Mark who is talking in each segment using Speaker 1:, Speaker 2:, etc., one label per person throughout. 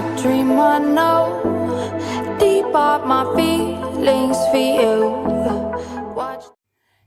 Speaker 1: a dream I know. Deep up my feelings for you. Watch.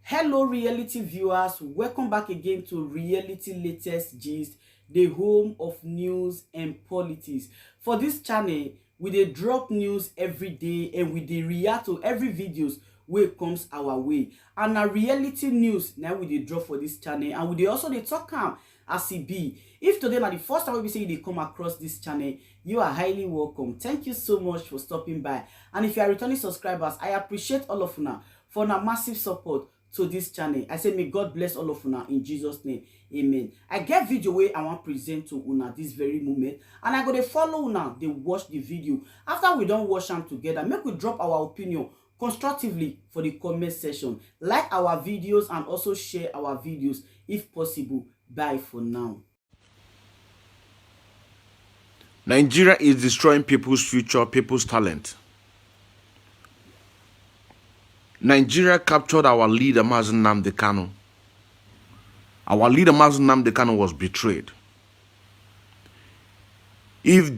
Speaker 2: Hello reality viewers, welcome back again to Reality Latest Gist, the home of news and politics. For this channel, we dey drop news every day and we dey react to every videos wey comes our way. And na reality news now we dey drop for this channel, and we dey also dey talk am as e be. If today na the first time we say you dey come across this channel, you are highly welcome. Thank you so much for stopping by. And if you are returning subscribers, I appreciate all of una for una massive support to this channel. I say may God bless all of una in Jesus name. Amen. I get video wey I want present to una this very moment, and I go dey follow una dey watch the video. After we don watch am together, make we drop our opinion constructively for the comment section. Like our videos and also share our videos if possible. Bye for now.
Speaker 3: Nigeria is destroying people's future, people's talent. Nigeria captured our leader, Nnamdi Kanu. Our leader, Nnamdi Kanu, was betrayed. If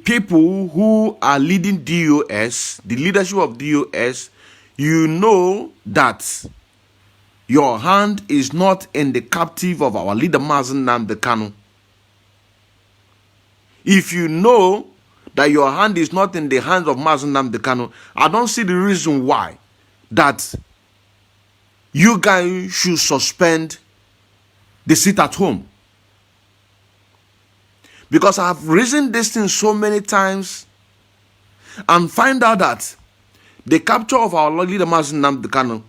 Speaker 3: people who are leading DOS, the leadership of DOS, you know that your hand is not in the captive of our leader, Nnamdi Kanu. If you know that your hand is not in the hands of Nnamdi Kanu, I don't see the reason why that you guys should suspend the sit at home. Because I've reasoned this thing so many times and find out that the capture of our leader Nnamdi Kanu,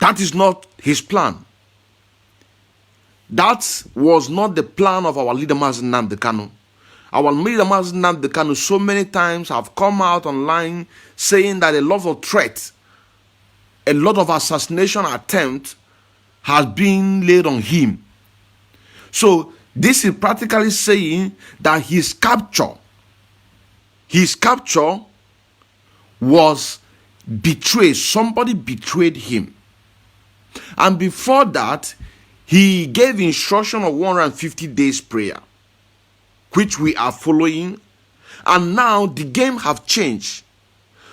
Speaker 3: that is not his plan. That was not the plan of our leader Nnamdi Kanu. Our leader Nnamdi Kanu so many times have come out online saying that a lot of threats, a lot of assassination attempts has been laid on him. So this is practically saying that his capture was betrayed. Somebody betrayed him. And before that, he gave instruction of 150 days prayer, which we are following. And now the game have changed.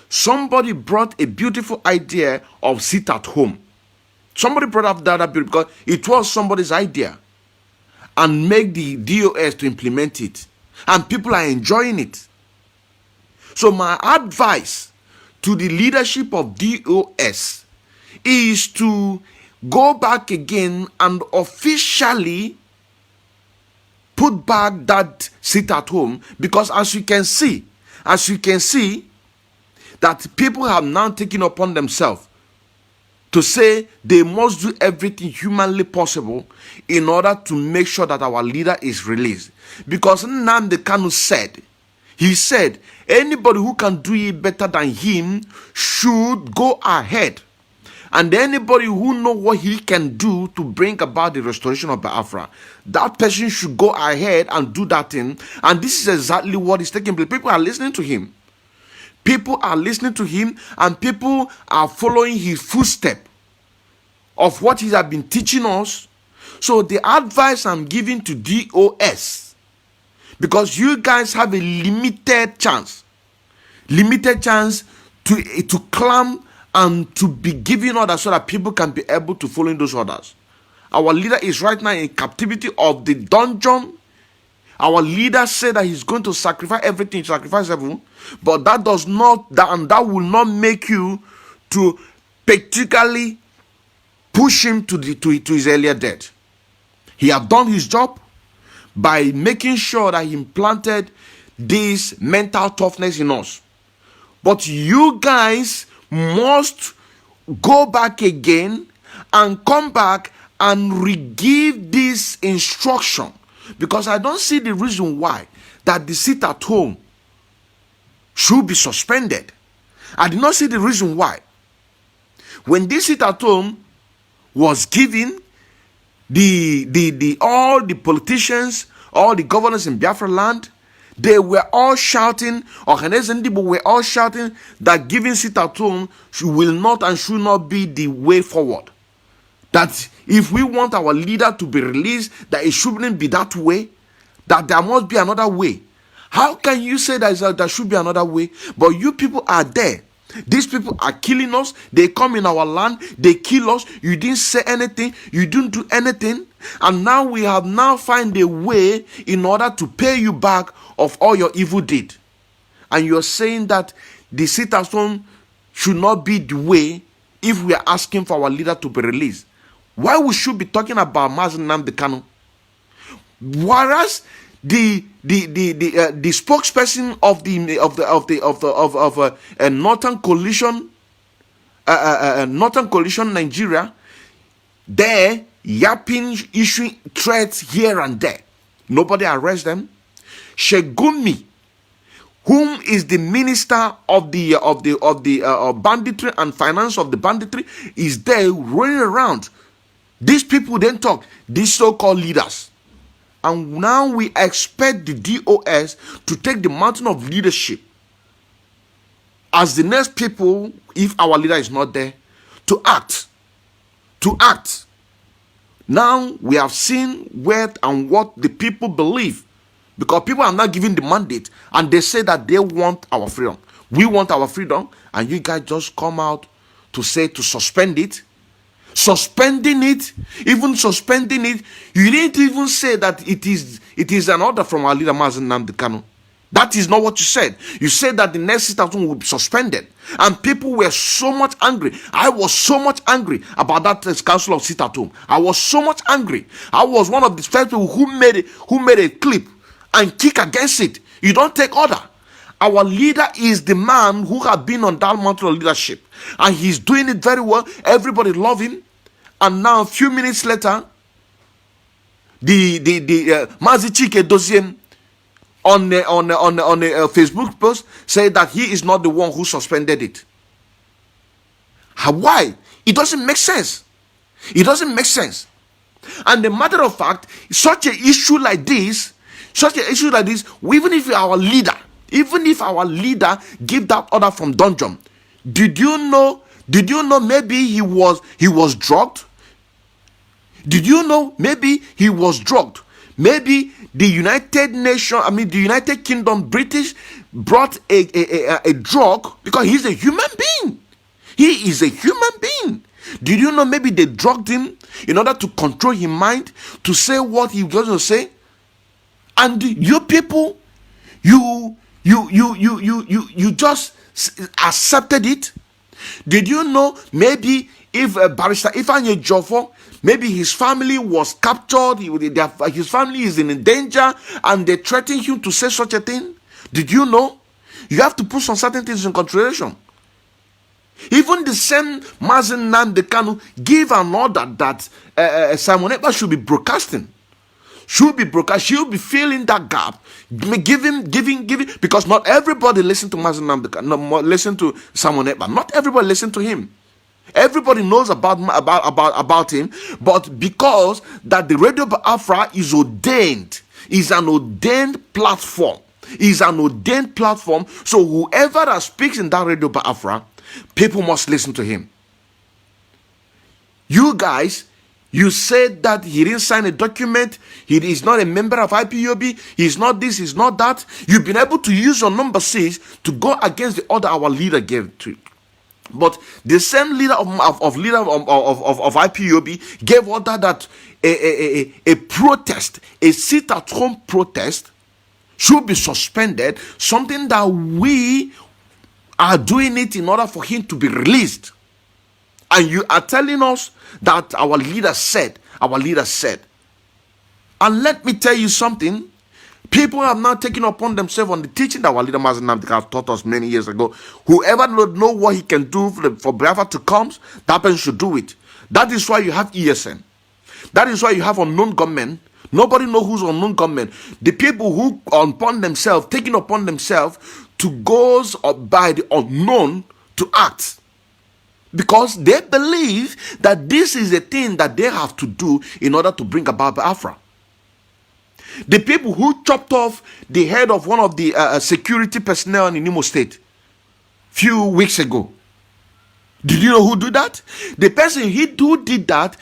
Speaker 3: Somebody brought a beautiful idea of sit at home. Somebody brought up that because it was somebody's idea, and make the DOS to implement it. And people are enjoying it. So my advice to the leadership of DOS is to go back again and officially put back that sit at home, because as you can see that people have now taken upon themselves to say they must do everything humanly possible in order to make sure that our leader is released. Because Nnamdi Kanu said, anybody who can do it better than him should go ahead. And anybody who knows what he can do to bring about the restoration of Biafra, that person should go ahead and do that thing. And this is exactly what is taking place. People are listening to him. People are listening to him, and people are following his footsteps of what he has been teaching us. So the advice I'm giving to DOS, because you guys have a limited chance to climb and to be giving orders so that people can be able to follow those orders. Our leader is right now in captivity of the dungeon. Our leader said that he's going to sacrifice everything, sacrifice everyone, but that will not make you to particularly push him to his earlier death. He has done his job by making sure that he implanted this mental toughness in us. But you guys must go back again and come back and re-give this instruction, because I don't see the reason why that the sit at home should be suspended. I did not see the reason why. When this sit at home was given, all the politicians, all the governors in Biafra land, they were all shouting, were all shouting that giving sit at home will not and should not be the way forward. That if we want our leader to be released, that it shouldn't be that way. that there must be another way. How can you say that there should be another way? But you people are there. These people are killing us. They come in our land. They kill us. You didn't say anything. You didn't do anything. And now we have now find a way in order to pay you back of all your evil deed. And you're saying that the sit-at-home should not be the way if we are asking for our leader to be released. Why we should be talking about Mazi Nnamdi Kanu? Whereas the spokesperson of Northern Coalition Nigeria, there yapping, issuing threats here and there. Nobody arrest them. Shegumi, whom is the minister of the banditry and finance of the banditry, is there running around. These people then talk, these so-called leaders. And now we expect the DOS to take the mountain of leadership as the next people, if our leader is not there, to act. To act. Now we have seen where and what the people believe. Because people are not giving the mandate and they say that they want our freedom. We want our freedom, and you guys just come out to say to suspend it. Suspending it, even suspending it, you didn't even say that it is an order from our leader Mazi Nnamdi Kanu. That is not what you said. You said that the next sit-at-home will be suspended, and people were so much angry. I was so much angry about that council of sit-at-home. I was so much angry. I was one of the first people who made a clip and kick against it. You don't take order. Our leader is the man who has been on that mountain of leadership, and he's doing it very well. Everybody love him. And now a few minutes later, the Nwanchineke Doziem on a Facebook post said that he is not the one who suspended it. Why? It doesn't make sense. It doesn't make sense. And the matter of fact, such an issue like this, even if our leader give that order from dungeon, did you know maybe he was drugged? Did you know maybe he was drugged? Maybe the United Kingdom, British brought a drug because he's a human being. He is a human being. Did you know maybe they drugged him in order to control his mind, to say what he was going to say? And you people, you just accepted it. Did you know maybe if Barrister Ifeanyi Ejiofor, maybe his family was captured, his family is in danger, and they threatened him to say such a thing? Did you know? You have to put some certain things in consideration. Even the same Mazi Nnamdi Kanu gave an order that Simon Ekpa should be broadcasting. Should be filling that gap, giving, because not everybody listen to Mazi Nnamdi Kanu, listen to Simon Ekpa. Not everybody listen to him. Everybody knows about him, but because that the Radio Biafra is ordained, is an ordained platform, so whoever that speaks in that Radio Biafra, people must listen to him. You guys, you said that he didn't sign a document, he is not a member of IPOB, he's not this, he's not that. You've been able to use your number 6 to go against the order our leader gave to. But the same leader of IPOB gave order that a protest, a sit-at-home protest, should be suspended, something that we are doing it in order for him to be released. And you are telling us that our leader said. And let me tell you something. People have now taken upon themselves on the teaching that our leader Mazi Nnamdi Kanu taught us many years ago. Whoever don't know what he can do for Biafra to come, that person should do it. That is why you have ESN. That is why you have unknown gunmen. Nobody knows who's unknown gunmen. The people who taking upon themselves to go by the unknown to act. Because they believe that this is a thing that they have to do in order to bring about Biafra. The people who chopped off the head of one of the security personnel in Imo State few weeks ago. Did you know who did that? The person who did that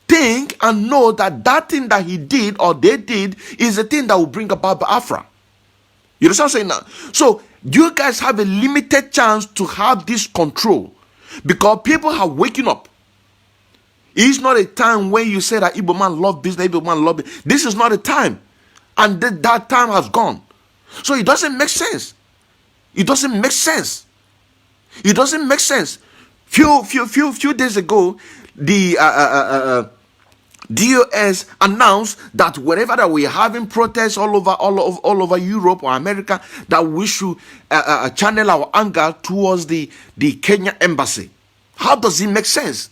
Speaker 3: think and know that that thing that he did or they did is the thing that will bring about Biafra. You understand what I'm saying now? So you guys have a limited chance to have this control because people are waking up. It's not a time when you say that Igbo man love business, Igbo man love it. This is not a time. And that time has gone. So it doesn't make sense. It doesn't make sense. It doesn't make sense. Few days ago, the DOS announced that wherever that we're having protests all over Europe or America, that we should channel our anger towards the Kenya embassy. How does it make sense?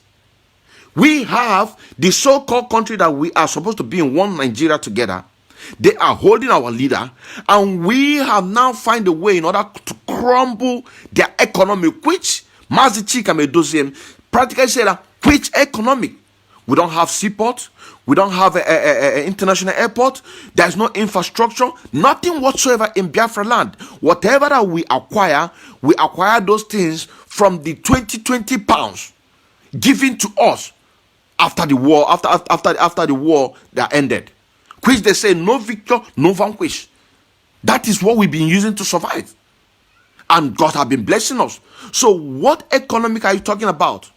Speaker 3: We have the so-called country that we are supposed to be in one Nigeria together. They are holding our leader, and we have now find a way in order to crumble their economy, which Mazi Chikamedozie practically said that which economic. We don't have seaport. We don't have an international airport. There's no infrastructure. Nothing whatsoever in Biafra land. Whatever that we acquire those things from the 2020 pounds given to us after the war, after the war that ended. Which they say no victor, no vanquish. That is what we've been using to survive. And God has been blessing us. So what economic are you talking about?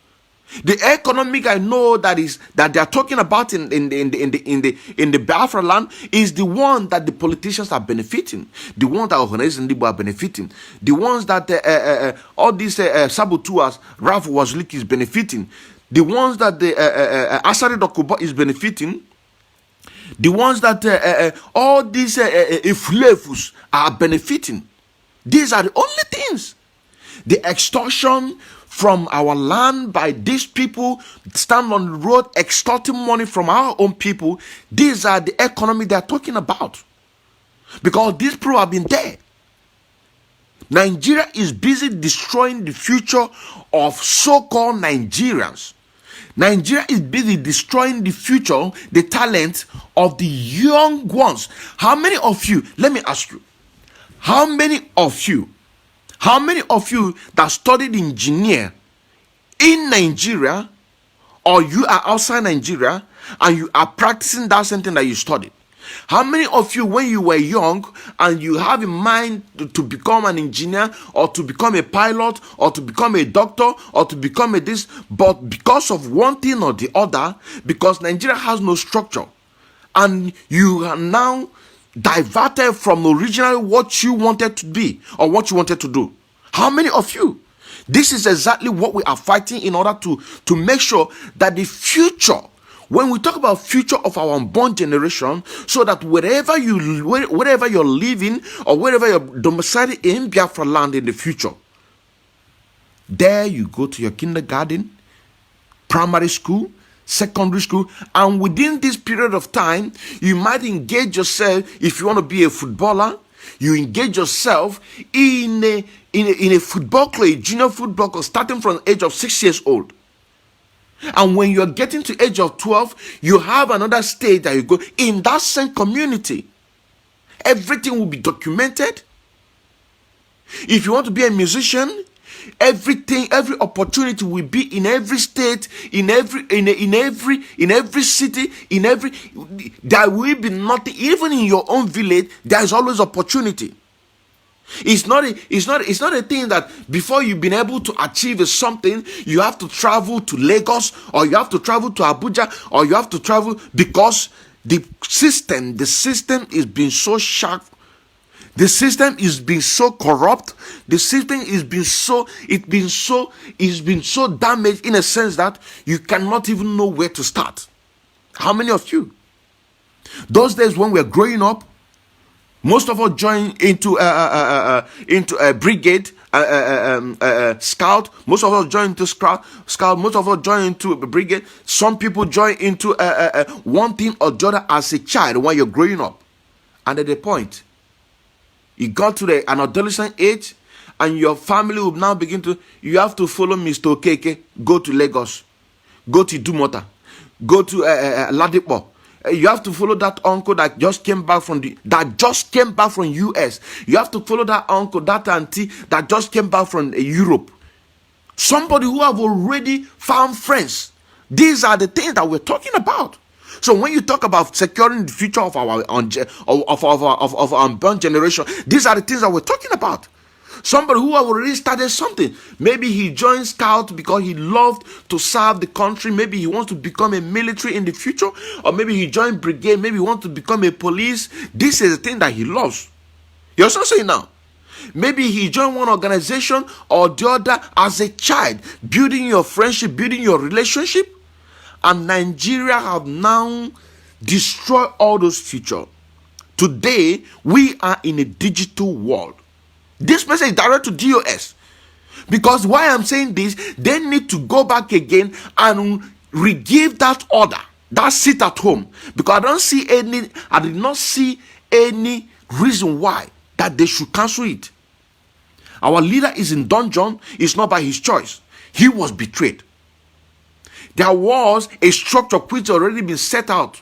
Speaker 3: The economic I know that they are talking about in the Biafra land is the one that the politicians are benefiting, the one that organizing the are benefiting, the ones that all these saboteurs, Ralph Wazliki is benefiting, the ones that the Asari Dokubo is benefiting, the ones that all these Iflefus are benefiting. These are the only things. The extortion from our land by these people stand on the road extorting money from our own people. These are the economy they are talking about, because these people have been there. Nigeria is busy destroying the future of so-called Nigerians. Nigeria is busy destroying the future, the talent of the young ones. How many of you, let me ask you, how many of you that studied engineer in Nigeria, or you are outside Nigeria and you are practicing that same thing that you studied? How many of you, when you were young and you have in mind to become an engineer or to become a pilot or to become a doctor or to become a this, but because of one thing or the other, because Nigeria has no structure, and you are now diverted from originally what you wanted to be or what you wanted to do? How many of you? This is exactly what we are fighting in order to make sure that the future, when we talk about future of our unborn generation, so that wherever you're living or wherever you're domiciled in Biafra land in the future, there you go to your kindergarten, primary school, secondary school, and within this period of time, you might engage yourself. If you want to be a footballer, you engage yourself in a football club, a junior football club, starting from the age of 6 years old. And when you're getting to age of 12, you have another stage that you go in that same community. Everything will be documented. If you want to be a musician, everything, every opportunity will be in every state, in every city, there will be nothing. Even in your own village, there is always opportunity. It's not a thing that before you've been able to achieve something, you have to travel to Lagos, or you have to travel to Abuja, or you have to travel, because the system is being so sharp. The system is being so corrupt. The system is being so damaged in a sense that you cannot even know where to start. How many of you? Those days when we were growing up, most of us joined into a brigade, scout. Most of us joined into scout. Most of us joined into a brigade. Some people join into one thing or the other as a child when you're growing up. And at the point, you got to an adolescent age, and your family will now begin to, you have to follow Mr. Okeke, go to Lagos, go to Dumota, go to Ladipo. You have to follow that uncle that just came back from US. You have to follow that uncle, that auntie that just came back from Europe. Somebody who have already found friends These are the things that we're talking about. So when you talk about securing the future of our unborn generation, these are the things that we're talking about. Somebody who already started something. Maybe he joined Scout because he loved to serve the country. Maybe he wants to become a military in the future. Or maybe he joined brigade. Maybe he wants to become a police. This is the thing that he loves. You also say now. Maybe he joined one organization or the other as a child. Building your friendship, building your relationship. And Nigeria have now destroyed all those futures. Today, we are in a digital world. This message is direct to DOS. Because why I'm saying this, they need to go back again and re-give that order, that seat at home. Because I did not see any reason why that they should cancel it. Our leader is in dungeon. It's not by his choice. He was betrayed. There was a structure which already been set out.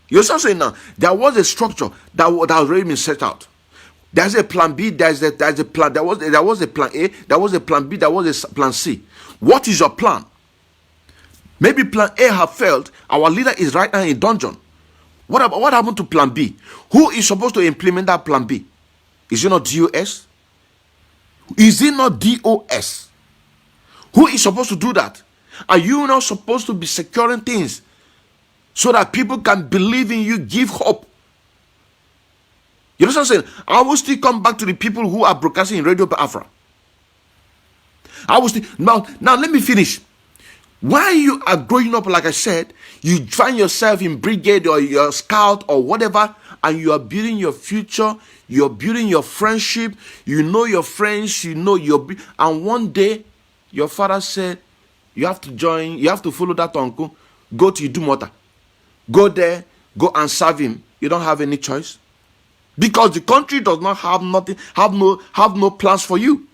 Speaker 3: You also say now, there was a structure that had already been set out. There's a plan B, there's a plan, there was a plan A, there was a plan B, there was a plan C. What is your plan? Maybe plan A have failed. Our leader is right now in dungeon. What happened to plan B? Who is supposed to implement that plan B? Is it not DOS? Is it not DOS? Who is supposed to do that? Are you not supposed to be securing things so that people can believe in you, give hope? You know what I'm saying? I will still come back to the people who are broadcasting in Radio Biafra. I will still now let me finish. While you are growing up, like I said, you find yourself in brigade or your scout or whatever, and you are building your future, you're building your friendship, you know your friends, you know and one day your father said, you have to join, you have to follow that uncle, go to Idumota, go there, go and serve him. You don't have any choice. Because the country does not have nothing, have no plans for you.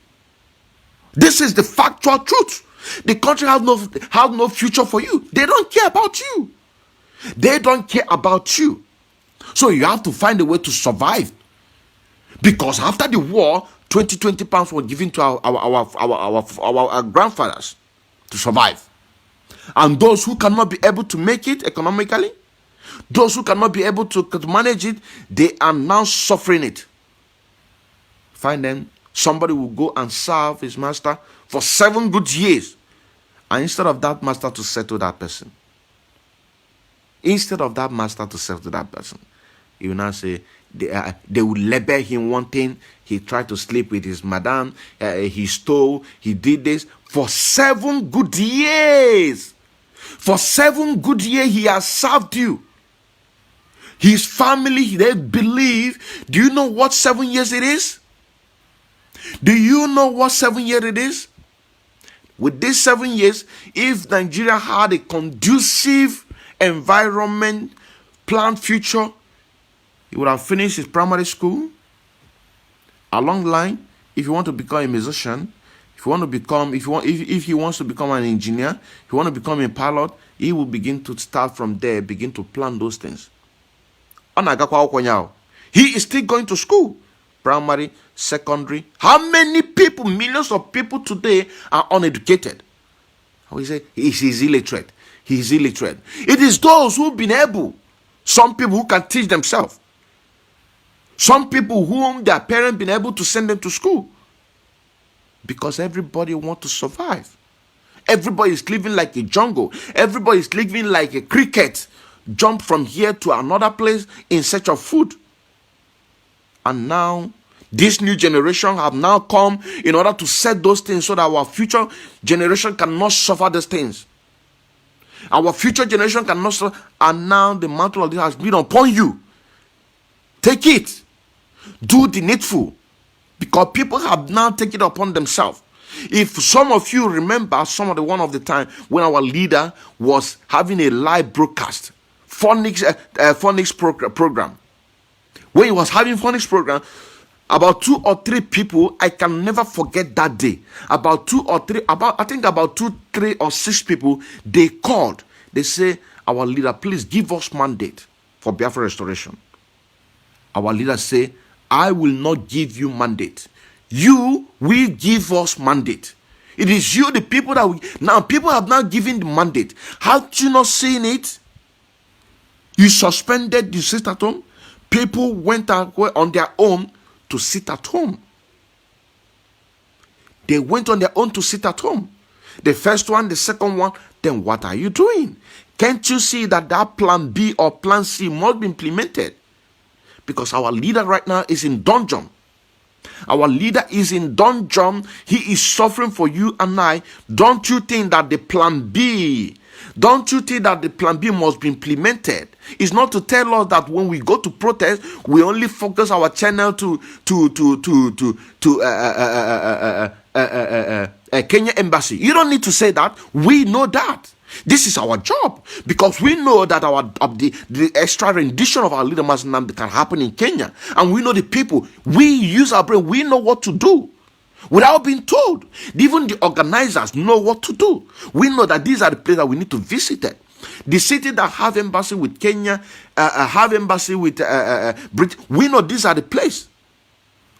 Speaker 3: This is the factual truth. The country have no future for you. They don't care about you. They don't care about you. So you have to find a way to survive. Because after the war, 20 pounds were given to our grandfathers to survive. And those who cannot be able to make it economically, those who cannot be able to manage it, they are now suffering it. Find them, somebody will go and serve his master for 7 good years. And instead of that master to settle that person, he will now say, they will label him one thing. He tried to sleep with his madam, he stole, he did this for 7 good years. For 7 good years he has served you. His family, they believe. Do you know what 7 years it is? Do you know what 7 years it is? With these 7 years, if Nigeria had a conducive environment, planned future, he would have finished his primary school. Along the line, if you want to become a musician, if he wants to become an engineer, if you want to become a pilot, he will begin to start from there, begin to plan those things. He is still going to school, primary, secondary. How many people, millions of people today are uneducated? We say he's illiterate. He's illiterate. It is those who've been able, some people who can teach themselves, some people whom their parents been able to send them to school, because everybody wants to survive. Everybody is living like a jungle. Everybody is living like a cricket. Jump from here to another place in search of food. And now, this new generation have now come in order to set those things so that our future generation cannot suffer these things. Our future generation cannot suffer. And now the mantle of this has been upon you. Take it. Do the needful. Because people have now taken it upon themselves. If some of you remember one of the time when our leader was having a live broadcast, phonics program. When he was having phonics program, about 2 or 3 people, I can never forget that day. About 2 or 3, I think about 2, 3 or 6 people, they called. They say, our leader, please give us mandate for Biafra restoration. Our leader say, I will not give you mandate. You will give us mandate. It is you, the people that now people have now given the mandate. Have you not seen it? You suspended, you sit at home. People went out on their own to sit at home. They went on their own to sit at home. The first one, the second one, then what are you doing? Can't you see that plan B or plan C must be implemented? Because our leader right now is in dungeon. Our leader is in dungeon. He is suffering for you and I. Don't you think that the plan B, don't you think that the plan B must be implemented? It's not to tell us that when we go to protest, we only focus our channel to Kenya embassy. You don't need to say that. We know that. This is our job, because we know that the extra rendition of our leader Nnamdi can happen in Kenya, and we know the people. We use our brain. We know what to do without being told. Even the organizers know what to do. We know that these are the places that we need to visit. The city that have embassy with Kenya, have embassy with Britain. We know these are the place.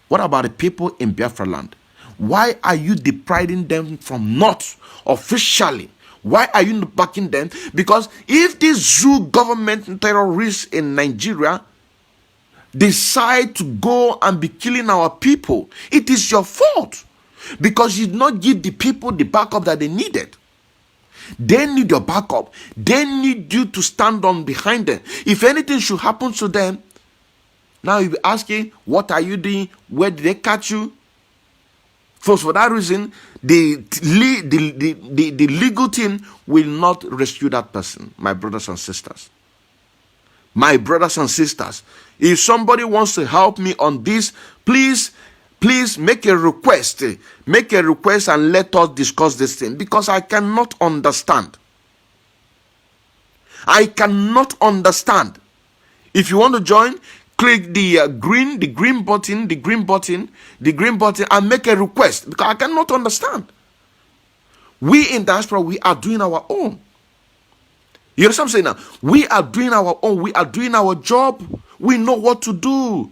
Speaker 3: What about the people in Biafra land? Why are you depriving them from not officially? Why are you not backing them? Because if these zoo government terrorists in Nigeria decide to go and be killing our people, it is your fault, because you did not give the people the backup that they needed. They need your backup. They need you to stand on behind them. If anything should happen to them, now you'll be asking, what are you doing? Where did they catch you? For that reason, the legal team will not rescue that person, my brothers and sisters. My brothers and sisters, if somebody wants to help me on this, please make a request. Make a request and let us discuss this thing, because I cannot understand. I cannot understand. If you want to join, click the green button, and make a request, because I cannot understand. We in diaspora, we are doing our own. You understand what I'm saying now? We are doing our own. We are doing our job. We know what to do.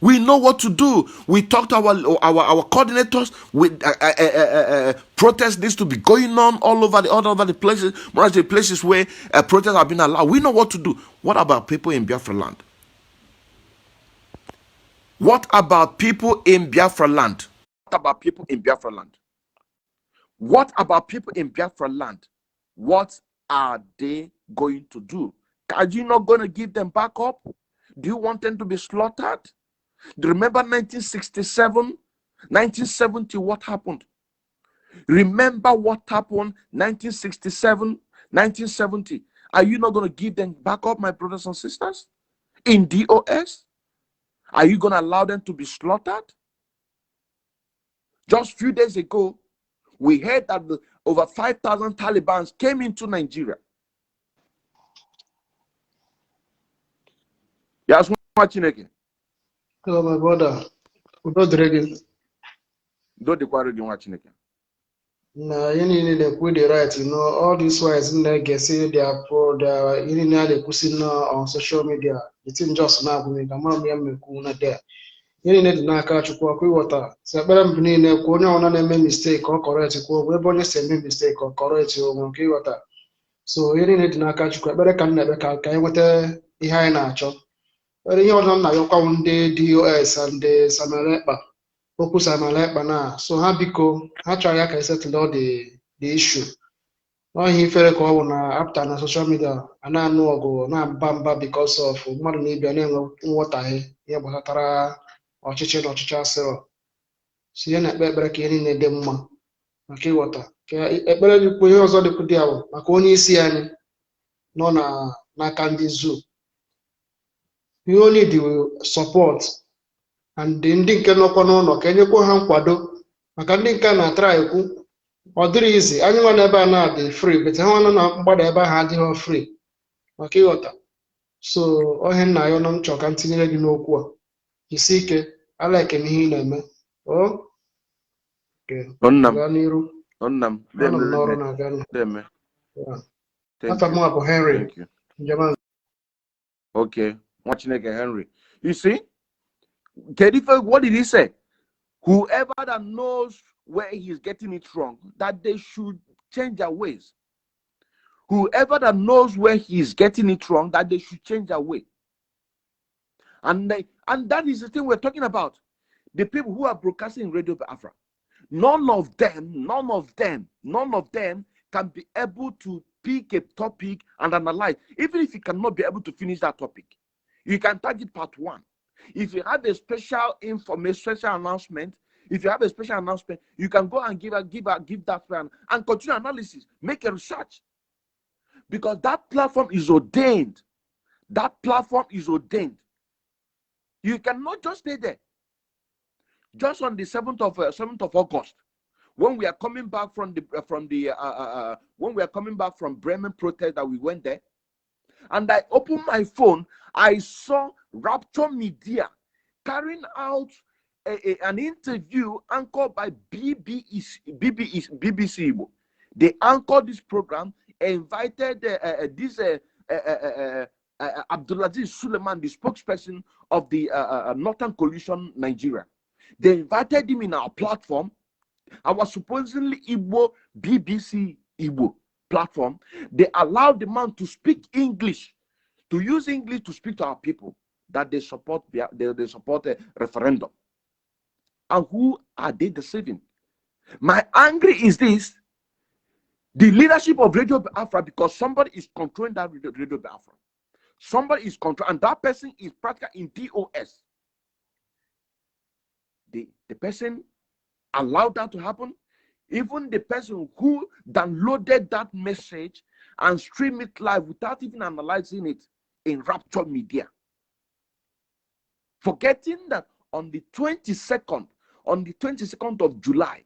Speaker 3: We know what to do. We talked to our coordinators. With protest needs to be going on all over the places. More the places where protests have been allowed. We know what to do. What about people in Biafra land? What about people in Biafra land? What about people in Biafra land? What about people in Biafra land? What are they going to do? Are you not going to give them back up? Do you want them to be slaughtered? Do you remember 1967, 1970, what happened? Remember what happened 1967, 1970. Are you not going to give them back up, my brothers and sisters? In DOS? Are you going to allow them to be slaughtered? Just a few days ago, we heard that over 5,000 Taliban came into Nigeria. Yes, Nwanchineke.
Speaker 4: Hello, my brother. Udo dịrị
Speaker 3: Do the quarry Nwanchineke.
Speaker 4: na you need to put the right, all these wise in there get say they are pro, you need to push on social media. It's in just now we can make kuna there. You need to naka chukwa kwi water. Sabara mbini ne kuona ona na make mistake or correct ko we bonye say make mistake or correct o kwi water. So you need to naka chukwa bere kan na be ka nwete ihe anyị na-achọ. Ere ihe ọzọ na yọkwa ndị DOS and the Samalekpa. Okwu Samalekpa na so ha biko ha chọrọ ya ka settle all the issue. Ihe ifere ka ọ bụ na after na social media ana-anụ ọgụ na-aba because of mmadụ na ibia na-enwe nghọtahie ihe gbasatara ọchịchị na ọchịchị asịrọ. So ya na-ekpe ekpere ka ihe niile dị mma maka ịghọta ka ekpere dịkwa ihe ọzọ dịkwa dị ahụ maka onye isi anyị nọ n'aka ndị zoo. You only do support and ndị nke nọkwa n'ụlọ ka enyekwa ha nkwado maka ndị nke na-atara ekwu ọ dịrị izi anyị nwa n'ebe a na-adị free but ha nọ na mgbada ebe ahụ adịghị free maka ịghọta. So ohe nna ya nọ nchọ ka m tinyere gị n'okwu a isi ike ala eke ihe ị na-eme gaa n'iru n'ọrụ na-aga afọ m bụ Henry njem.
Speaker 3: Okay, Nwanchineke Henry. You see, what did he say? Whoever that knows where he's getting it wrong, that they should change their ways. Whoever that knows where he's getting it wrong, that they should change their way. And that is the thing we're talking about. The people who are broadcasting Radio Biafra, none of them can be able to pick a topic and analyze. Even if you cannot be able to finish that topic, you can target part 1. If you have a special information, special announcement, if you have a special announcement, you can go and give that plan and continue analysis, make a research. Because that platform is ordained. That platform is ordained. You cannot just stay there. Just on the 7th of August, when we are coming back from Bremen protest that we went there, and I opened my phone, I saw Rapture Media carrying out an interview anchored by BBC Igbo. They anchored this program, invited Abdulaziz Suleiman, the spokesperson of the Northern Coalition Nigeria. They invited him in our platform, our supposedly Igbo BBC Igbo platform. They allowed the man to speak English, to use English to speak to our people that they support a referendum. And who are they deceiving? My anger is this: the leadership of Radio Biafra, because somebody is controlling that Radio Biafra. Somebody is controlling, and that person is practically in DOS. The person allowed that to happen. Even the person who downloaded that message and streamed it live without even analyzing it in Rapture Media. Forgetting that on the 22nd of July,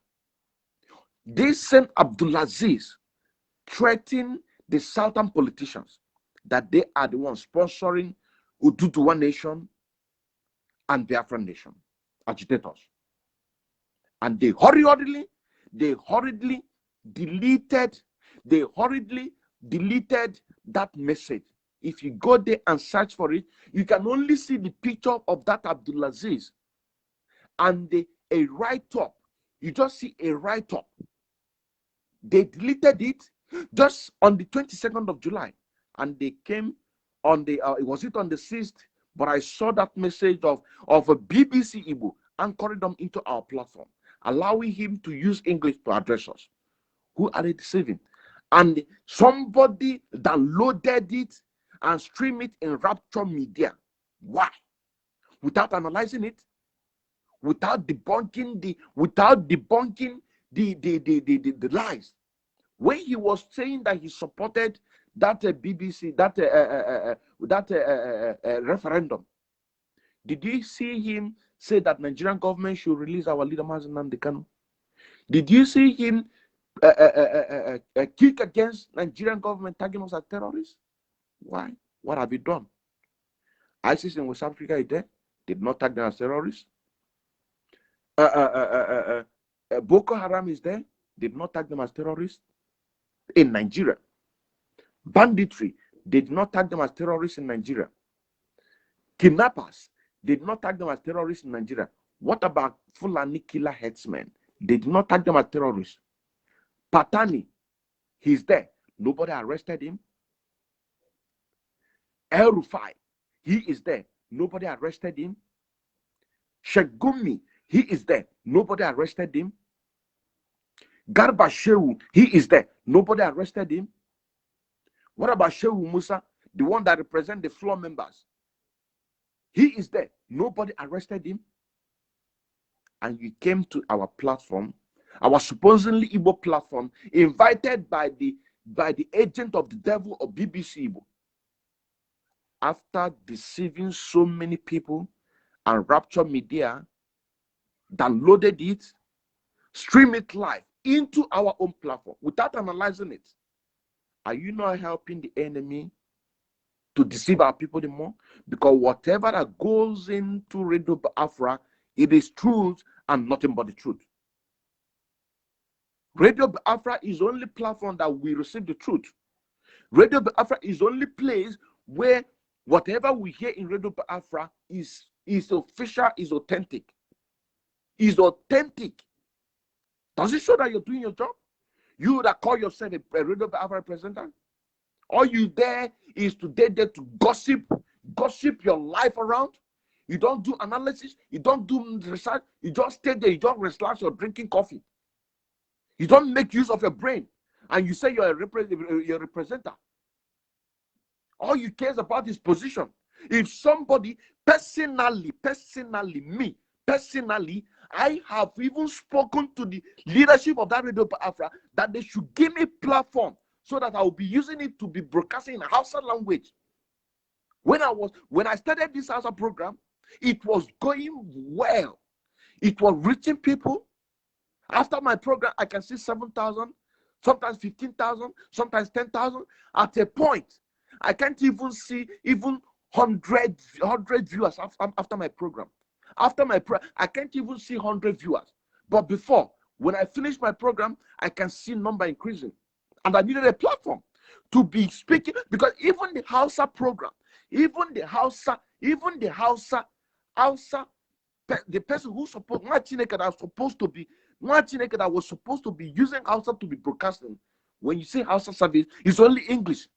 Speaker 3: this same Abdulaziz threatened the southern politicians that they are the ones sponsoring Ududuwa Nation and Biafran Nation agitators. And they hurriedly deleted that message. If you go there and search for it, you can only see the picture of that Abdulaziz and a write-up. You just see a write-up. They deleted it just on the 22nd of July. And they came on the, was it on the 6th? But I saw that message of a BBC Igbo anchoring them into our platform, allowing him to use English to address us. Who are they deceiving? And somebody downloaded it and streamed it in Rapture Media. Why? Without analyzing it, without debunking the lies. When he was saying that he supported that BBC, referendum, did you see him say that Nigerian government should release our leader Mazi Nnamdi Kanu? Did you see him kick against Nigerian government, tagging us as terrorists? Why? What have you done? ISIS in West Africa is there. Did not tag them as terrorists. Boko Haram is there. Did not tag them as terrorists. In Nigeria, banditry did not tag them as terrorists in Nigeria. Kidnappers did not tag them as terrorists in Nigeria. What about Fulani killer headsmen? They did not tag them as terrorists. Patani, he's there. Nobody arrested him. El Rufai, he is there. Nobody arrested him. Sheikh Gumi, he is there. Nobody arrested him. Garba Shehu, he is there. Nobody arrested him. What about Shehu Musa, the one that represents the floor members? He is there. Nobody arrested him. And you came to our platform, our supposedly Igbo platform, invited by the agent of the devil of BBC Igbo. After deceiving so many people, and Rapture Media downloaded it, stream it live into our own platform without analyzing it. Are you not helping the enemy to deceive our people the more? Because whatever that goes into Radio Biafra, it is truth and nothing but the truth. Radio Biafra is the only platform that we receive the truth. Radio Biafra is the only place where whatever we hear in Radio Biafra is official, is authentic. Is authentic. Does it show that you're doing your job? You that call yourself a radio Biafra presenter? All you there is to there to gossip your life around. You don't do analysis. You don't do research. You just stay there. You just relax. You're drinking coffee. You don't make use of your brain. And you say you're a representer. All you care about is position. If somebody personally, I have even spoken to the leadership of that radio Biafra that they should give me platform so that I will be using it to be broadcasting in Hausa language. When I started this Hausa program, it was going well. It was reaching people. After my program, I can see 7,000, sometimes 15,000, sometimes 10,000. At a point, I can't even see even 100 viewers after my program. After my program, I can't even see 100 viewers. But before, when I finish my program, I can see number increasing. And I needed a platform to be speaking, because even the Hausa program, the person who supposed, Nwanchineke that was supposed to be using Hausa to be broadcasting. When you say Hausa service, it's only English.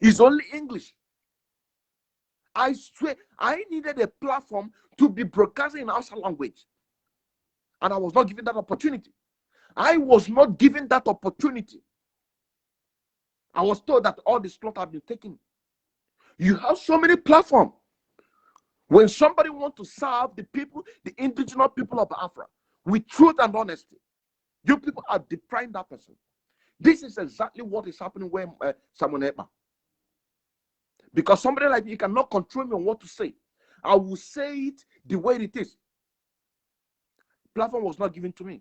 Speaker 3: It's only English. I swear, I needed a platform to be broadcasting in Hausa language. And I was not given that opportunity. I was not given that opportunity. I was told that all the slot have been taken. You have so many platforms. When somebody wants to serve the people, the indigenous people of Biafra, with truth and honesty, you people are depriving that person. This is exactly what is happening with Samuel Ekpa. Because somebody like me cannot control me on what to say. I will say it the way it is. Platform was not given to me.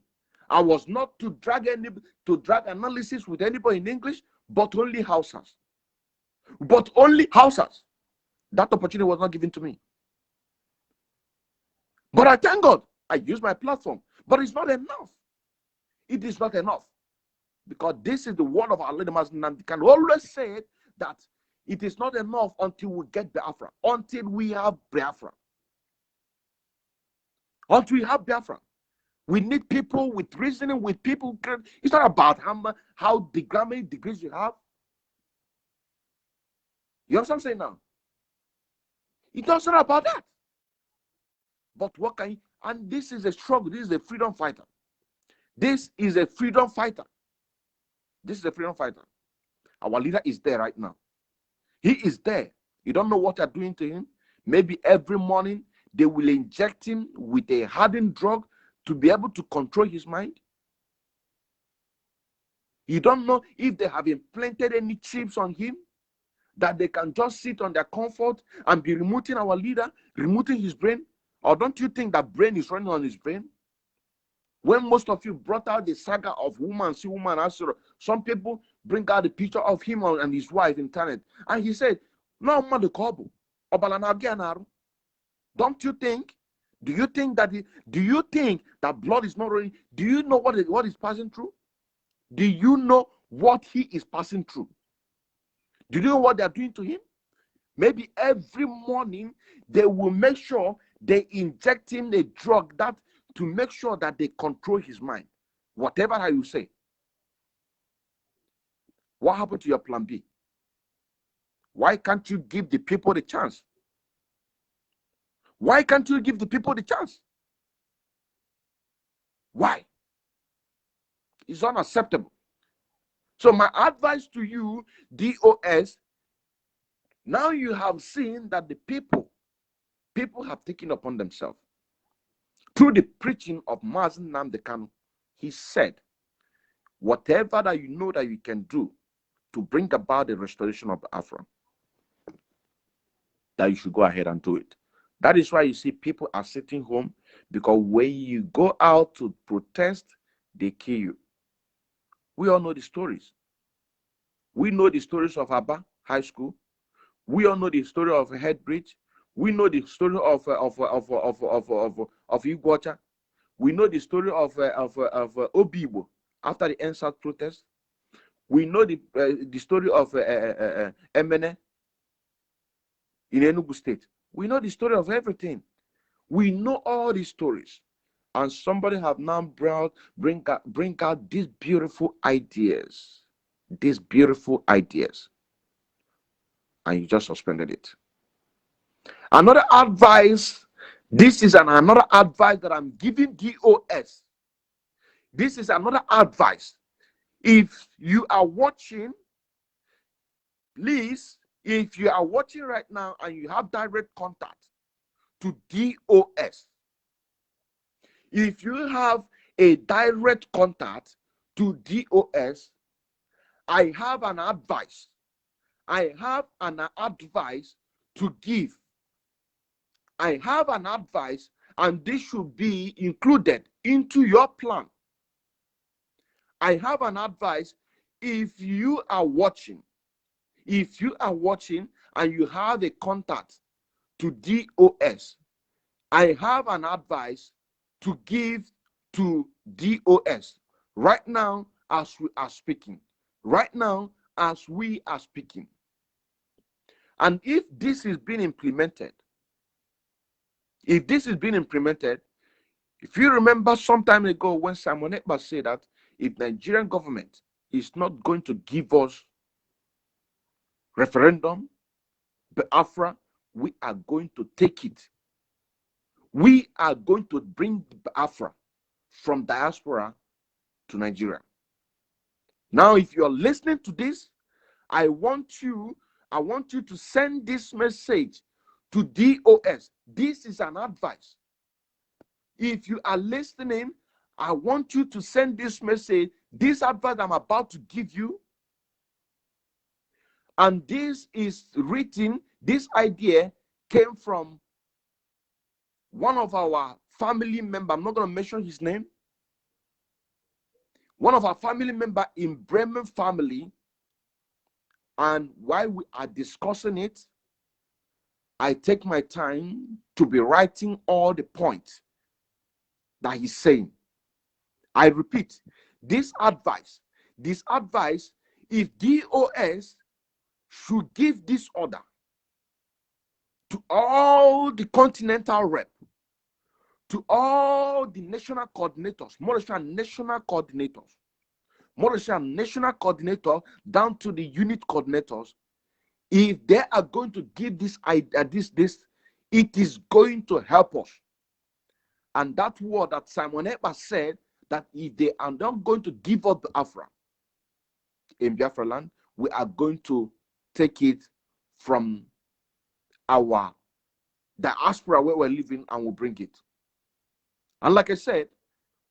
Speaker 3: I was not to drag analysis with anybody in English, but only Hausas. But only Hausas. That opportunity was not given to me. But I thank God I use my platform. But it's not enough. It is not enough. Because this is the word of our Lady Master Nnamdi Kanu always say that it is not enough until we get Biafra. Until we have Biafra. Until we have Biafra. We need people with reasoning, with people. It's not about how many degrees you have. You understand what I'm saying now? It's not about that. But what can you, and this is a struggle. This is a freedom fighter. This is a freedom fighter. This is a freedom fighter. Our leader is there right now. He is there. You don't know what they're doing to him. Maybe every morning they will inject him with a hardened drug to be able to control his mind. You don't know if they have implanted any chips on him that they can just sit on their comfort and be removing our leader, removing his brain. Or don't you think that brain is running on his brain? When most of you brought out the saga of woman, see woman, answer, some people bring out the picture of him and his wife in internet. And he said, no, man, the kobo. Don't you think? Do you think that blood is not running? Do you know what is passing through? Do you know what he is passing through? Do you know what they are doing to him? Maybe every morning they will make sure they inject him a drug that to make sure that they control his mind. Whatever how you say. What happened to your plan B? Why can't you give the people the chance? Why can't you give the people the chance? Why? It's unacceptable. So my advice to you, DOS, now you have seen that the people have taken upon themselves. Through the preaching of Master Nnamdi Kanu, he said, whatever that you know that you can do to bring about the restoration of Biafra, that you should go ahead and do it. That is why you see people are sitting home, because when you go out to protest, they kill you. We all know the stories. We know the stories of Aba High School. We all know the story of Headbridge. We know the story of Iguacha. We know the story of Obibo after the NSAT protest. We know the story of Emene in Enugu State. We know the story of everything. We know all these stories. And somebody have now bring out these beautiful ideas. These beautiful ideas. And you just suspended it. Another advice, this is another advice that I'm giving DOS. This is another advice. If you are watching, please, if you are watching right now and you have direct contact to DOS, if you have a direct contact to DOS, I have an advice. I have an advice to give. I have an advice, and this should be included into your plan. I have an advice. If you are watching and you have a contact to DOS, I have an advice to give to DOS right now as we are speaking. Right now as we are speaking. And if this is being implemented, if you remember some time ago when Simon Ekpa said that if Nigerian government is not going to give us referendum, Biafra, we are going to take it. We are going to bring Biafra from diaspora to Nigeria. Now, if you are listening to this, I want you to send this message to DOS. This is an advice. If you are listening, I want you to send this message, this advice I'm about to give you. And this is written, this idea came from one of our family members. I'm not going to mention his name. One of our family members in Bremen family. And while we are discussing it, I take my time to be writing all the points that he's saying. I repeat, this advice, if DOS should give this order to all the continental rep, to all the national coordinators, Mauritian national coordinators, Mauritian national coordinator down to the unit coordinators, if they are going to give this idea, it is going to help us. And that word that Simon Ekpa said, that if they are not going to give up Biafra in Biafra land, we are going to take it from our diaspora where we're living and we'll bring it. And like I said,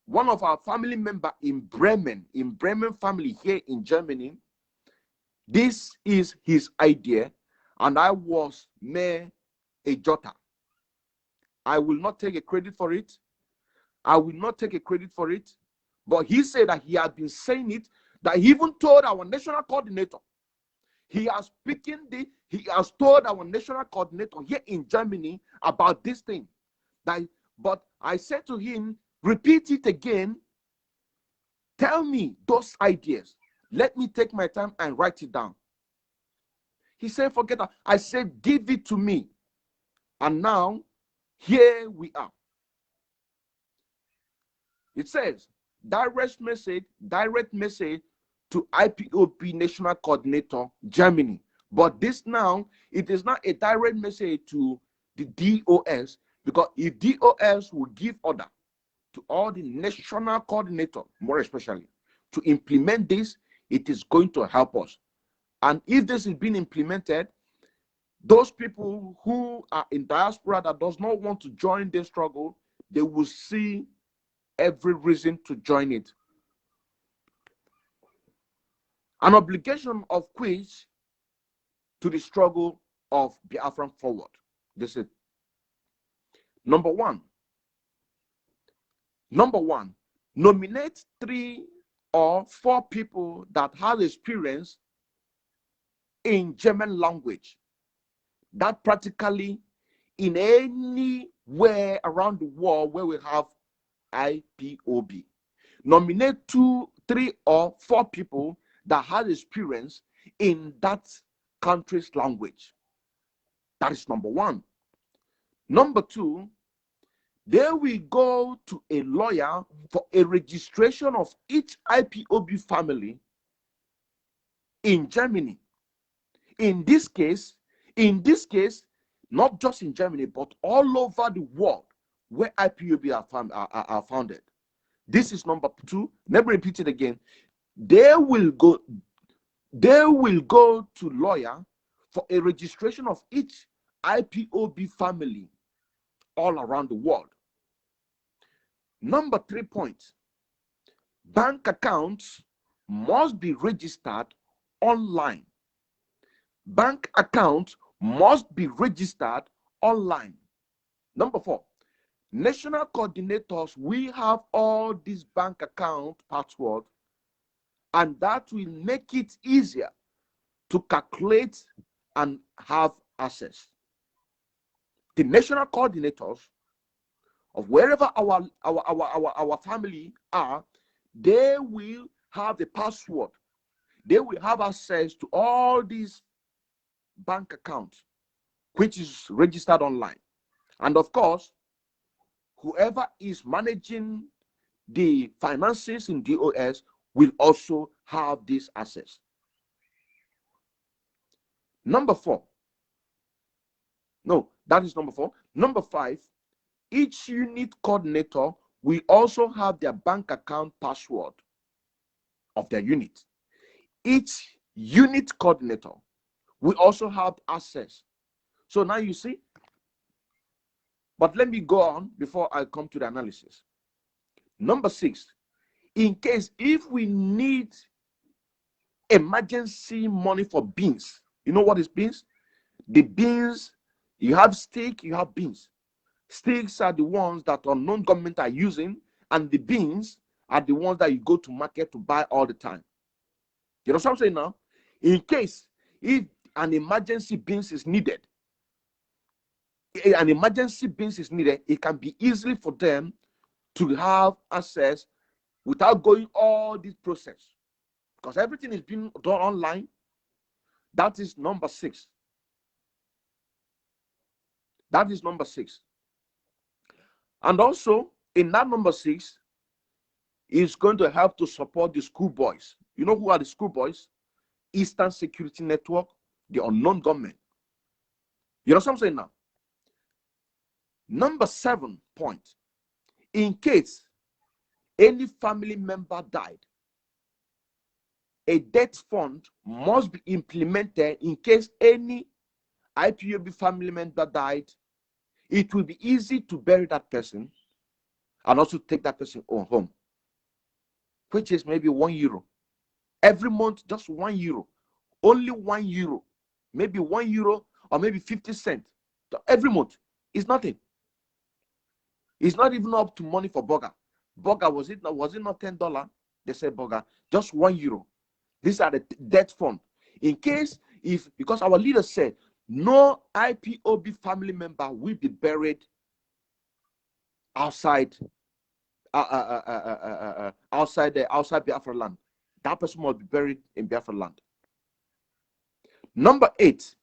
Speaker 3: one of our family members in Bremen family here in Germany, this is his idea, and I was mere a jotter. I will not take a credit for it. But he said that he had been saying it, that he even told our national coordinator. He has told our national coordinator here in Germany about this thing. But I said to him, repeat it again. Tell me those ideas. Let me take my time and write it down. He said, forget that. I said, give it to me. And now, here we are. It says, direct message to IPOB National Coordinator, Germany. But this now, it is not a direct message to the DOS, because if DOS will give order to all the national coordinators, more especially, to implement this, it is going to help us. And if this is being implemented, those people who are in diaspora that does not want to join this struggle, they will see every reason to join it. An obligation of which to the struggle of Biafran forward. This is number one, nominate 3 or 4 people that have experience in German language, that practically in anywhere around the world where we have IPOB. Nominate 2, 3, or 4 people that have experience in that country's language. That is number one. Number two, They will go to a lawyer for a registration of each IPOB family in Germany. In this case, not just in Germany, but all over the world where IPOB are founded. This is number 2. Let me repeat it again. They will go to lawyer for a registration of each IPOB family all around the world. Number 3 point, bank accounts must be registered online. Bank accounts must be registered online. Number 4, national coordinators will have all these bank account passwords, and that will make it easier to calculate and have access. The national coordinators of wherever our family are, they will have the password. They will have access to all these bank accounts, which is registered online. And of course, whoever is managing the finances in DOS will also have this access. Number 4. No, that is number 4. Number 5, each unit coordinator will also have their bank account password of their unit. Each unit coordinator will also have access. So now you see, but let me go on before I come to the analysis. Number 6, in case if we need emergency money for beans, you know what is beans? The beans, you have stick, you have beans. Sticks are the ones that unknown government are using, and the beans are the ones that you go to market to buy all the time. You know what I'm saying now? In case if an emergency beans is needed, it can be easily for them to have access without going all this process, because everything is being done online. That is number 6. That is number 6. And also in that number 6 is going to help to support the schoolboys. You know who are the schoolboys? Eastern Security Network, the unknown government. You know what I'm saying now? Number 7 point, in case any family member died, a death fund must be implemented in case any IPOB family member died. It will be easy to bury that person and also take that person home, which is maybe €1. Every month, just €1. Only €1. Maybe €1 or maybe 50 cents. Every month is nothing. It's not even up to money for burger. Burger, was it not $10? They said burger, just €1. These are the death fund. In case because our leader said no IPOB family member will be buried outside Biafra land. That person must be buried in Biafra land. Number 8,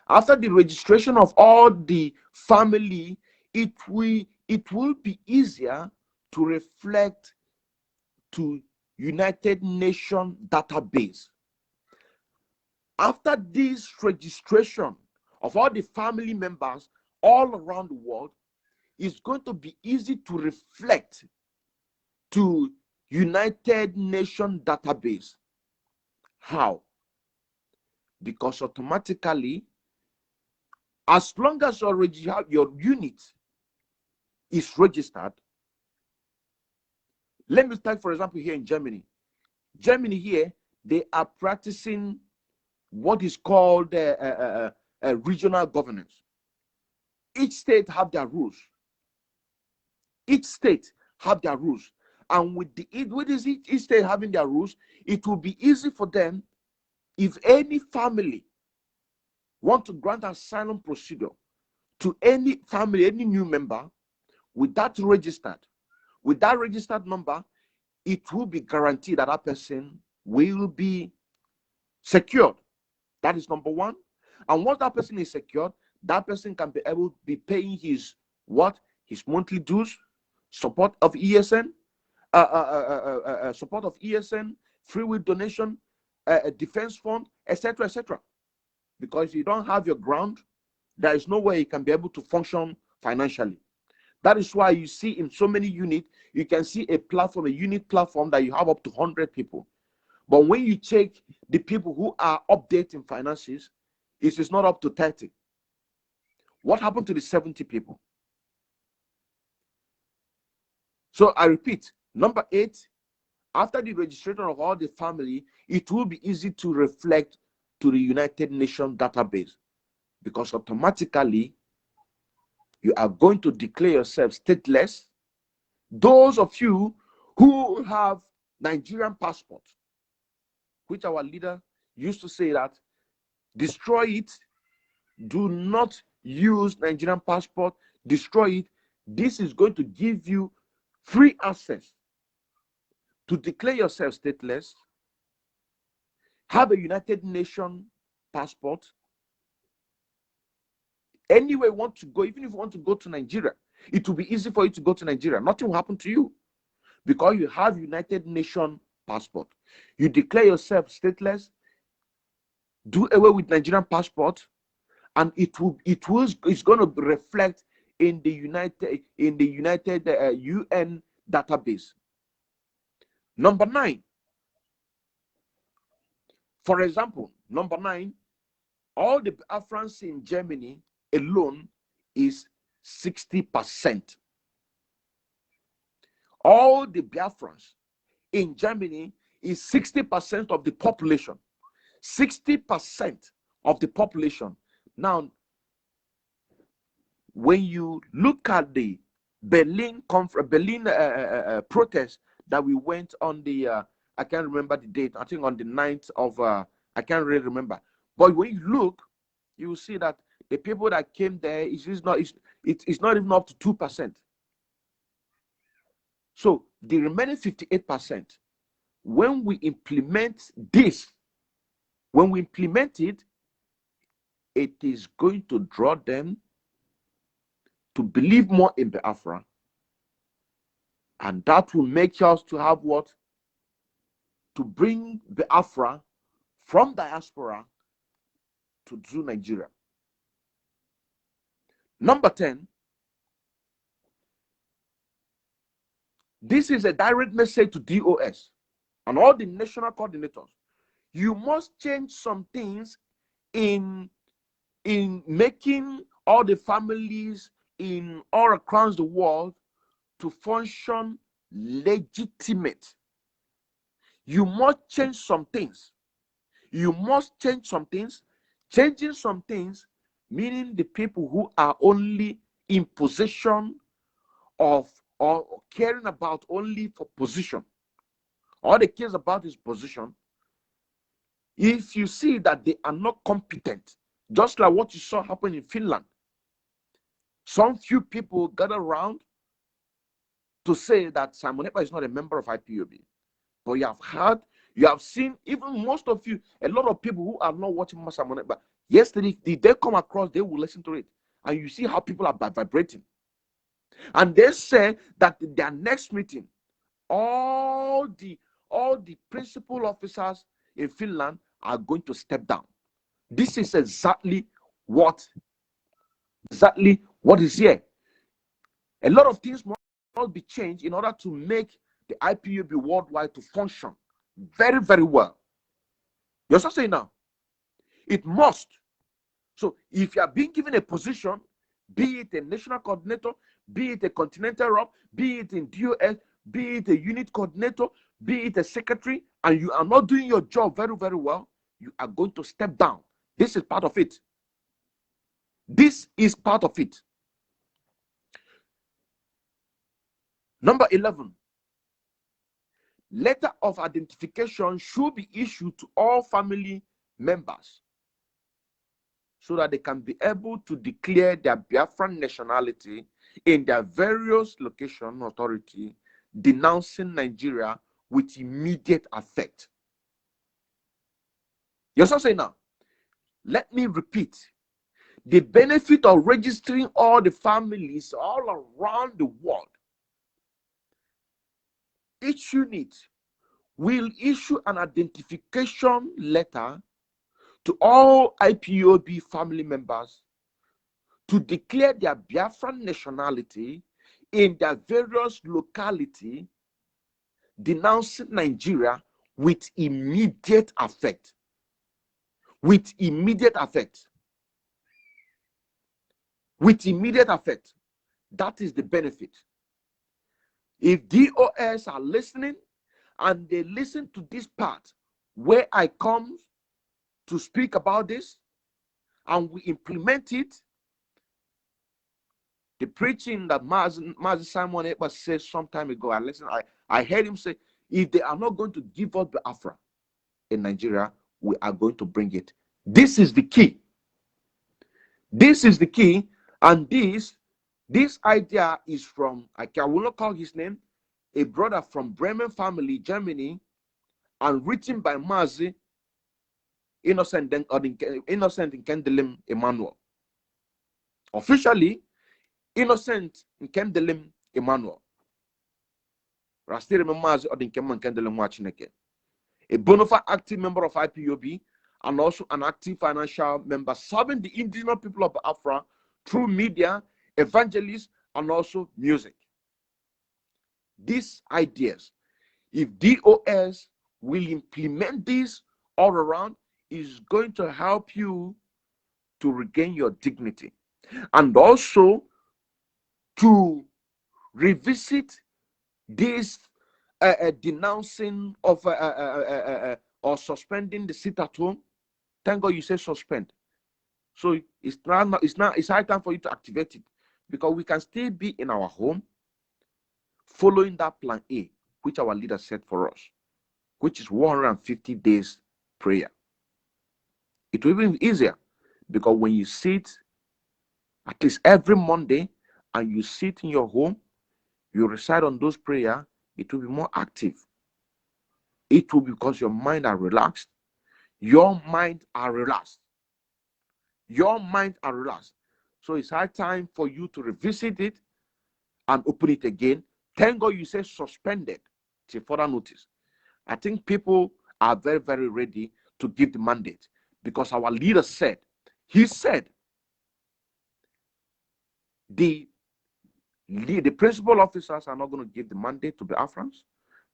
Speaker 3: after the registration of all the family, it will be easier to reflect to United Nations database. After this registration of all the family members all around the world, it's going to be easy to reflect to United Nations database. How? Because automatically, as long as your unit is registered, let me take, for example, here in Germany. Germany here, they are practicing what is called regional governance. Each state have their rules. Each state have their rules. And with each state having their rules, it will be easy for them if any family want to grant asylum procedure to any family, any new member, with that registered number, it will be guaranteed that that person will be secured. That is number 1. And once that person is secured, that person can be able to be paying his his monthly dues, support of ESN, free will donation, defense fund, etc., etc. Because if you don't have your ground, there is no way you can be able to function financially. That is why you see in so many units, you can see a platform, a unit platform that you have up to 100 people. But when you check the people who are updating finances, it is not up to 30. What happened to the 70 people? So I repeat, number 8, after the registration of all the family, it will be easy to reflect to the United Nations database, because automatically you are going to declare yourself stateless. Those of you who have Nigerian passport, which our leader used to say that destroy it, do not use Nigerian passport, destroy it. This is going to give you free access to declare yourself stateless, have a United Nations passport. Anywhere you want to go, even if you want to go to Nigeria, it will be easy for you to go to Nigeria. Nothing will happen to you because you have United Nations passport. You declare yourself stateless, do away with Nigerian passport, and it's going to reflect in the United UN database. Number 9. For example, number 9, all the Biafrans in Germany alone is 60%. All the Biafrans in Germany is 60% of the population. 60% of the population. Now, when you look at the Berlin protest that we went on the, I can't remember the date, I think on the 9th of, I can't really remember. But when you look, you will see that the people that came there it's not even up to 2%. So the remaining 58%, when we implement this, when we implement it, it is going to draw them to believe more in Biafra, and that will make us to have what? To bring Biafra from diaspora to Nigeria. Number 10, this is a direct message to DOS and all the national coordinators. You must change some things in making all the families in all across the world to function legitimate. You must change some things. You must change some things. Changing some things, meaning the people who are only in possession of or caring about only for position. All they care about is position. If you see that they are not competent, just like what you saw happen in Finland, some few people got around to say that Simon Ekpa is not a member of IPOB. But you have seen, even most of you, a lot of people who are not watching Simon Ekpa, yesterday, did they come across, they will listen to it. And you see how people are vibrating. And they say that their next meeting, all the principal officers in Finland are going to step down. This is exactly what is here. A lot of things must be changed in order to make the IPOB worldwide to function very, very well. You're just saying now, it must. So if you are being given a position, be it a national coordinator, be it a continental rep, be it in DOS, be it a unit coordinator, be it a secretary, and you are not doing your job very, very well, you are going to step down. This is part of it. This is part of it. Number 11, letter of identification should be issued to all family members so that they can be able to declare their Biafran nationality in their various location authority, denouncing Nigeria with immediate effect. You're saying now, let me repeat. the benefit of registering all the families all around the world. Each unit will issue an identification letter to all IPOB family members to declare their Biafran nationality in their various locality, denouncing Nigeria with immediate effect. With immediate effect. With immediate effect. That is the benefit. If DOS are listening and they listen to this part where I come to speak about this and we implement it, the preaching that Mazi Simon Ekpa said some time ago, I heard him say, if they are not going to give us Biafra in Nigeria, we are going to bring it. This is the key. This is the key. And this idea is from, I will not call his name, a brother from Bremen family, Germany, and written by Mazi Innocent Nkendelim Emmanuel. Officially, Innocent Nkendelim Emmanuel. Rastiri Mazi Nkendelim Nwanchineke. A bona fide active member of IPOB and also an active financial member serving the indigenous people of Biafra through media, evangelists, and also music. These ideas, if DOS will implement this all around, is going to help you to regain your dignity and also to revisit this denouncing of or suspending the sit-at-home. Thank God you say suspend. So it's high time for you to activate it, because we can still be in our home following that plan A, which our leader set for us, which is 150 days prayer. It will be easier, because when you sit at least every Monday and you sit in your home, you recite on those prayers, it will be more active. It will be because your mind are relaxed. Your mind are relaxed. Your mind are relaxed. So it's high time for you to revisit it and open it again. Thank God you say suspended till further notice. I think people are very, very ready to give the mandate, because our leader said, he said, the principal officers are not going to give the mandate to Biafrans.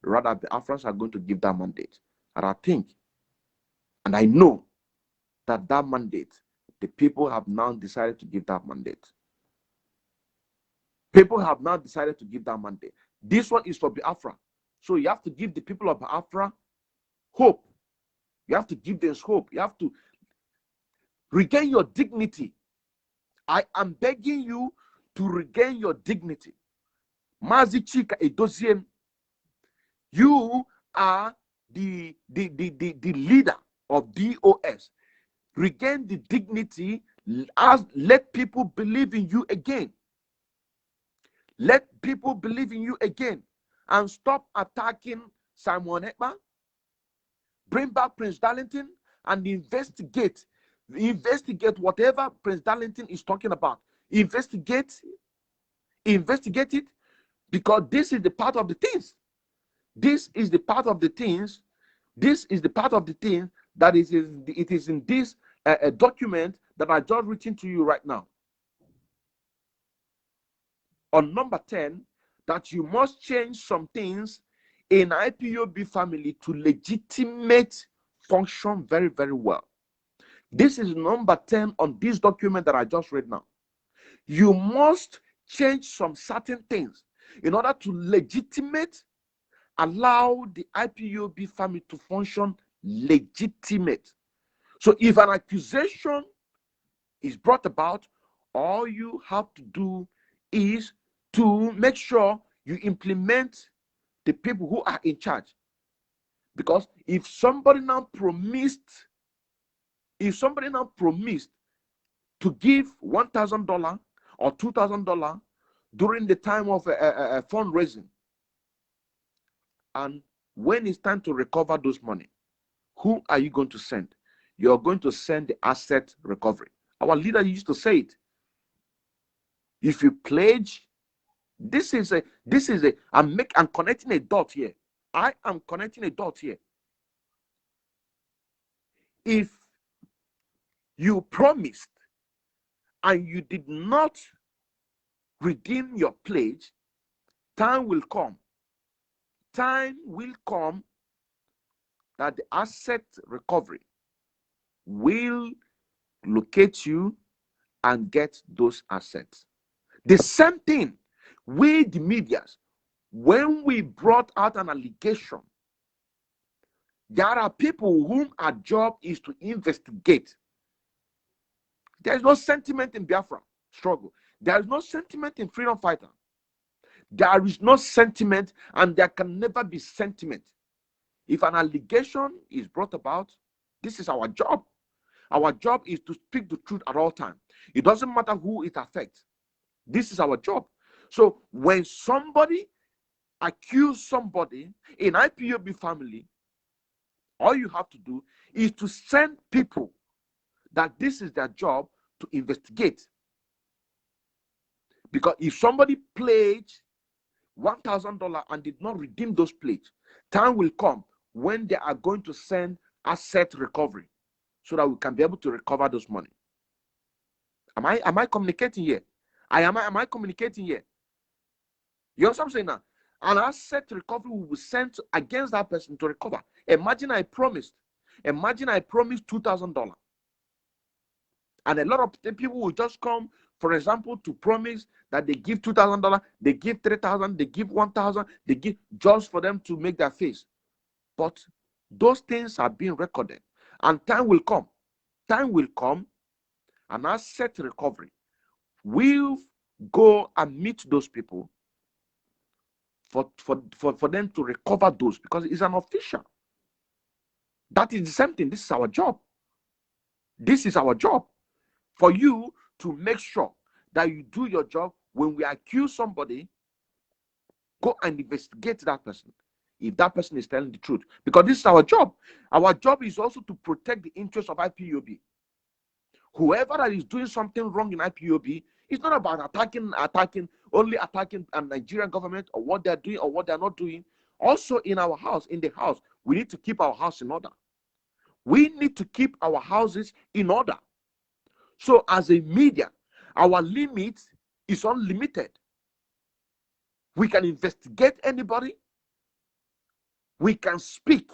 Speaker 3: Rather, Biafrans are going to give that mandate. And I think, and I know that that mandate, the people have now decided to give that mandate. People have now decided to give that mandate. This one is for Biafra. So you have to give the people of Biafra hope. You have to give them hope. You have to regain your dignity. I am begging you to regain your dignity. Mazi Chika Edoziem, you are the leader of DOS. Regain the dignity. Let people believe in you again. Let people believe in you again, and stop attacking Simon Ekpa. Bring back Prince Darlington and investigate whatever Prince Darlington is talking about. Investigate it, because this is the part of the things. This is the part of the things. This is the part of the thing that is in this document that I just written to you right now. On number 10, that you must change some things in IPOB family to legitimate function very, very well. This is number 10 on this document that I just read now. You must change some certain things in order to legitimate, allow the IPOB family to function legitimate. So if an accusation is brought about, all you have to do is to make sure you implement the people who are in charge. Because if somebody now promised to give $1,000 or $2,000 during the time of fundraising, and when it's time to recover those money, who are you going to send? You're going to send the asset recovery. Our leader used to say it. If you pledge, I'm connecting a dot here. I am connecting a dot here. If you promised and you did not redeem your pledge, time will come. Time will come that the asset recovery will locate you and get those assets. The same thing with the medias. When we brought out an allegation, there are people whom our job is to investigate. There is no sentiment in Biafra struggle. There is no sentiment in freedom fighter. There is no sentiment, and there can never be sentiment. If an allegation is brought about, this is our job. Our job is to speak the truth at all times. It doesn't matter who it affects. This is our job. So when somebody accuses somebody in IPOB family, all you have to do is to send people that this is their job to investigate. Because if somebody pledged $1,000 and did not redeem those pledges, time will come when they are going to send asset recovery so that we can be able to recover those money. Am I communicating here? Am I communicating here? You understand what I'm saying now? An asset recovery will be sent against that person to recover. Imagine I promised $2,000. And a lot of people will just come, for example, to promise that they give $2,000, they give $3,000, they give $1,000, they give just for them to make their face. But those things are being recorded, and time will come. Time will come, and asset recovery will go and meet those people for them to recover those, because it's an official. That is the same thing. This is our job. This is our job. For you to make sure that you do your job. When we accuse somebody, go and investigate that person if that person is telling the truth, because this is our job. Our job is also to protect the interests of IPOB. Whoever that is doing something wrong in IPOB, it's not about attacking the Nigerian government or what they're doing or what they're not doing. Also in our house, in the house, we need to keep our house in order. We need to keep our houses in order. So as a media, our limit is unlimited. We can investigate anybody. We can speak.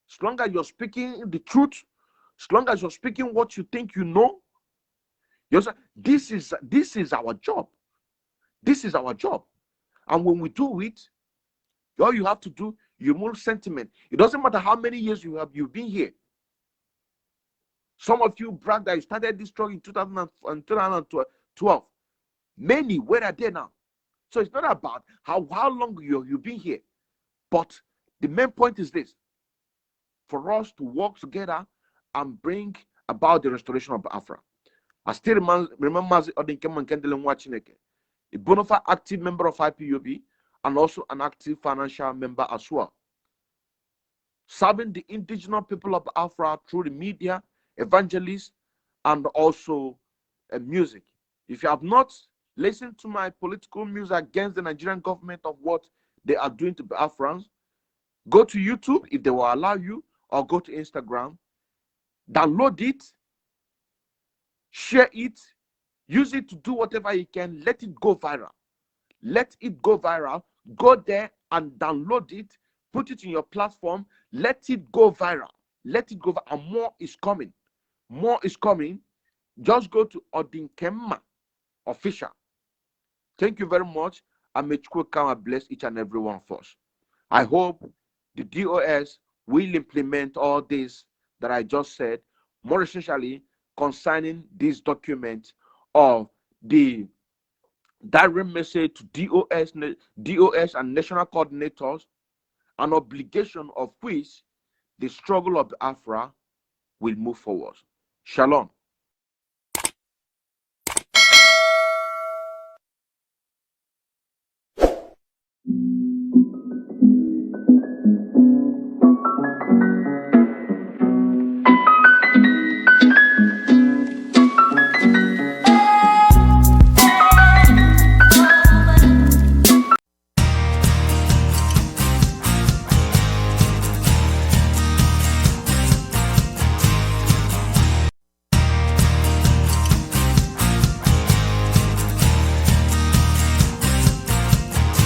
Speaker 3: As long as you're speaking the truth, as long as you're speaking what you think you know, this is our job. This is our job. And when we do it, all you have to do, you move sentiment. It doesn't matter how many years you've been here. Some of you brag that you started this struggle in 2012. Many, where are they now? So it's not about how long you've been here. But the main point is this: for us to work together and bring about the restoration of Biafra. I still remember Nwanchineke, a bona fide active member of IPOB and also an active financial member as well, serving the indigenous people of Biafra through the media, evangelists, and also music. If you have not listened to my political music against the Nigerian government of what they are doing to Biafrans, go to YouTube if they will allow you, or go to Instagram, download it, share it, use it to do whatever you can. Let it go viral. Let it go viral. Go there and download it, put it in your platform, let it go viral. Let it go viral. And more is coming. More is coming. Just go to Odinkemma official. Thank you very much. And may God bless each and every one of us. I hope the DOS will implement all this that I just said, more essentially concerning this document of the direct message to DOS and national coordinators, an obligation of which the struggle of Biafra will move forward. Shalom.